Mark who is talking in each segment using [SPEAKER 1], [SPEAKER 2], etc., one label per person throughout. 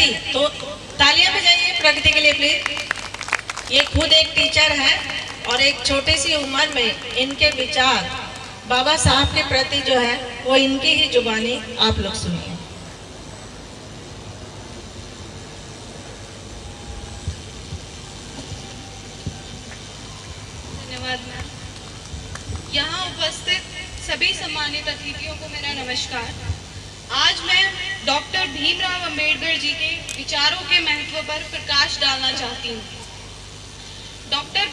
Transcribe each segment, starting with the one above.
[SPEAKER 1] प्रगति, तो तालियां बजाइए प्रगति के लिए प्लीज। ये खुद एक टीचर है और एक छोटी सी उम्र में इनके विचार बाबा साहब के प्रति जो है वो इनकी ही जुबानी आप लोग सुनिए।
[SPEAKER 2] धन्यवाद मैम। यहाँ उपस्थित सभी सम्मानित अतिथियों को मेरा नमस्कार। आज मैं डॉक्टर भीमराव अंबेडकर जी के विचारों के महत्व पर प्रकाश डालना चाहती हूँ। डॉक्टर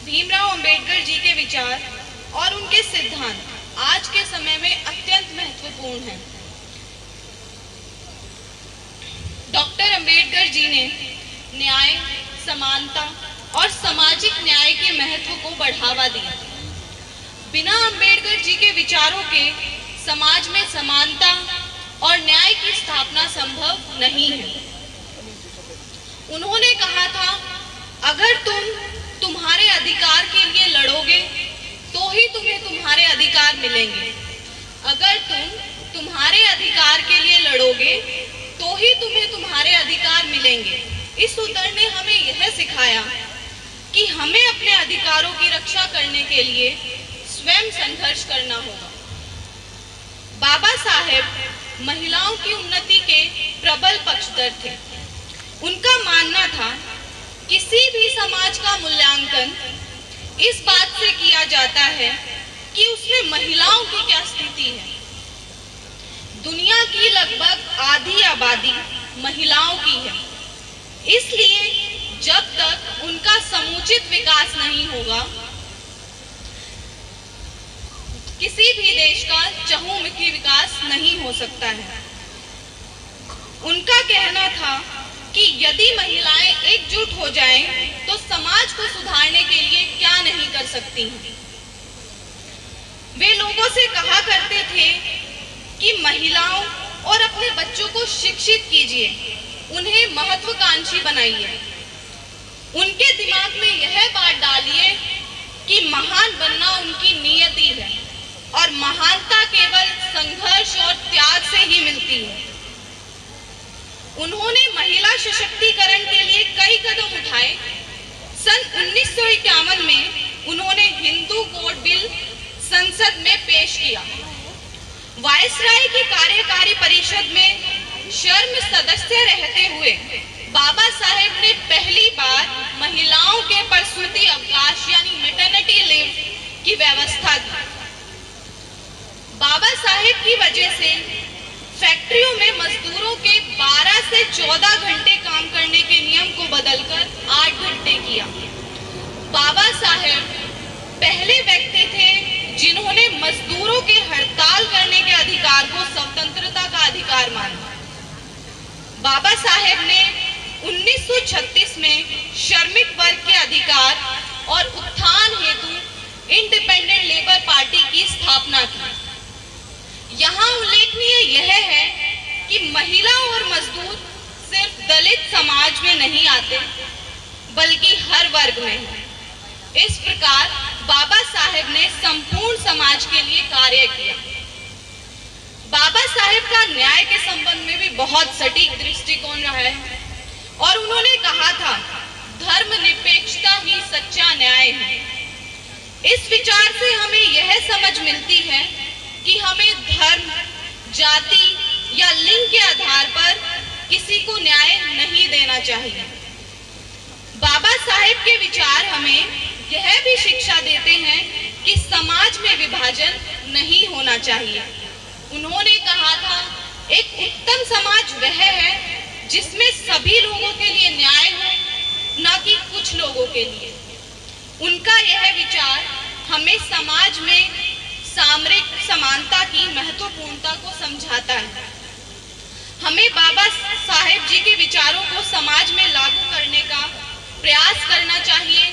[SPEAKER 2] भीमराव अंबेडकर जी के विचार और उनके सिद्धांत आज के समय में अत्यंत महत्वपूर्ण हैं। डॉक्टर अंबेडकर जी ने न्याय, समानता और सामाजिक न्याय के महत्व को बढ़ावा दिया। बिना अंबेडकर जी के विचारों के समाज में समानता और न्याय की स्थापना संभव नहीं है। उन्होंने कहा था, अगर तुम तुम्हारे अधिकार के लिए लड़ोगे तो ही तुम्हें तुम्हारे अधिकार मिलेंगे। अगर तुम तुम्हारे अधिकार के लिए लड़ोगे तो ही तुम्हें तुम्हारे अधिकार मिलेंगे। इस उत्तर ने हमें यह सिखाया कि हमें अपने अधिकारों की रक्षा करने के लिए स्वयं संघर्ष करना होगा। बाबा साहेब महिलाओं की उन्नति के प्रबल पक्षधर थे। उनका मानना था, किसी भी समाज का मूल्यांकन इस बात से किया जाता है कि उसमें महिलाओं की क्या स्थिति है। दुनिया की लगभग आधी आबादी महिलाओं की है, इसलिए जब तक उनका समुचित विकास नहीं होगा, किसी भी देश का चहुमुखी विकास नहीं हो सकता है। उनका कहना था कि यदि महिलाएं एकजुट हो जाएं, तो समाज को सुधारने के लिए क्या नहीं कर सकती हैं। वे लोगों से कहा करते थे कि महिलाओं और अपने बच्चों को शिक्षित कीजिए, उन्हें महत्वाकांक्षी बनाइए। उनके दिमाग में यह बात डालिए कि महान बनना उनकी नियति है और महानता केवल संघर्ष और त्याग से ही मिलती है। उन्होंने महिला सशक्तिकरण के लिए कई कदम उठाए। सन 1951 में उन्होंने हिंदू कोड बिल संसद में पेश किया। वायसराय की कार्यकारी परिषद में शर्म सदस्य रहते हुए बाबा साहेब ने पहली बार महिलाओं के प्रसूति अवकाश यानी मैटरनिटी लीव की व्यवस्था की। बाबा साहेब की वजह से फैक्ट्रियों में मजदूरों के 12 से 14 घंटे काम करने के नियम को बदलकर 8 घंटे किया। बाबा साहेब पहले व्यक्ति थे जिन्होंने मजदूरों के हड़ताल करने के अधिकार को स्वतंत्रता का अधिकार माना। बाबा साहेब ने 1936 में श्रमिक वर्ग के अधिकार और उत्थान हेतु इंडिपेंडेंट लेबर पार्टी की स्थापना की। यहाँ उल्लेखनीय यह है कि महिला और मजदूर सिर्फ दलित समाज में नहीं आते, बल्कि हर वर्ग में है। इस प्रकार बाबा साहेब ने संपूर्ण समाज के लिए कार्य किया। बाबा साहेब का न्याय के संबंध में भी बहुत सटीक दृष्टिकोण रहा है और उन्होंने कहा था, धर्मनिरपेक्षता ही सच्चा न्याय है। इस विचार से हमें यह समझ मिलती है कि हमें धर्म, जाति या लिंग के आधार पर किसी को न्याय नहीं देना चाहिए। बाबा साहेब के विचार हमें यह भी शिक्षा देते हैं कि समाज में विभाजन नहीं होना चाहिए। उन्होंने कहा था, एक उत्तम समाज वह है जिसमें सभी लोगों के लिए न्याय हो, न कि कुछ लोगों के लिए। उनका यह विचार हमें समाज में सामरिक समानता की महत्वपूर्णता को समझाता है। हमें बाबा साहेब जी के विचारों को समाज में लागू करने का प्रयास करना चाहिए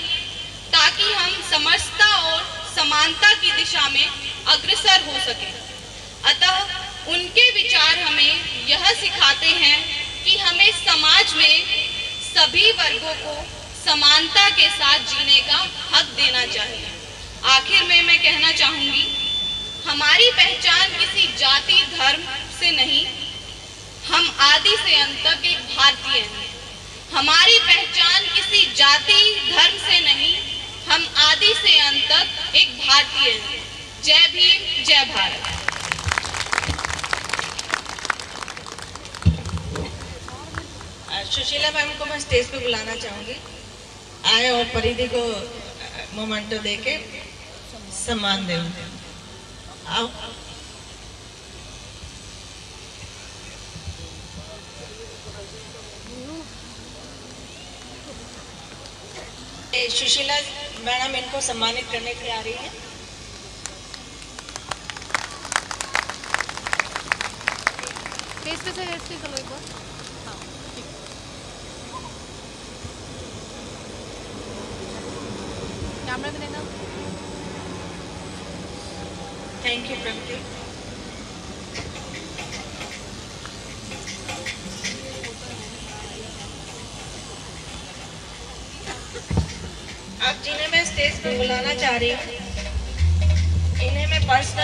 [SPEAKER 2] ताकि हम समरसता और समानता की दिशा में अग्रसर हो सके। अतः उनके विचार हमें यह सिखाते हैं कि हमें समाज में सभी वर्गों को समानता के साथ जीने का हक देना चाहिए। आखिर में मैं कहना चाहूंगी, हमारी पहचान किसी जाति धर्म से नहीं, हम आदि से अंत तक एक भारतीय हैं। हमारी पहचान किसी जाति धर्म से नहीं, हम आदि से अंत तक एक भारतीय हैं। जय भीम, जय भारत।
[SPEAKER 1] सुशीला मैम को मैं स्टेज पे बुलाना चाहूंगी, आए और परिधि को मोमेंटो देके सम्मान दें। आओ। सुशीला मैडम इनको सम्मानित करने के लिए आ रही है।
[SPEAKER 3] स्टेज पे से चलो एक बार। कैमरा में लेना।
[SPEAKER 1] थैंक यू प्रगति। अब जिन्हें मैं स्टेज पर बुलाना चाह रही हूँ, इन्हें मैं पर्सनल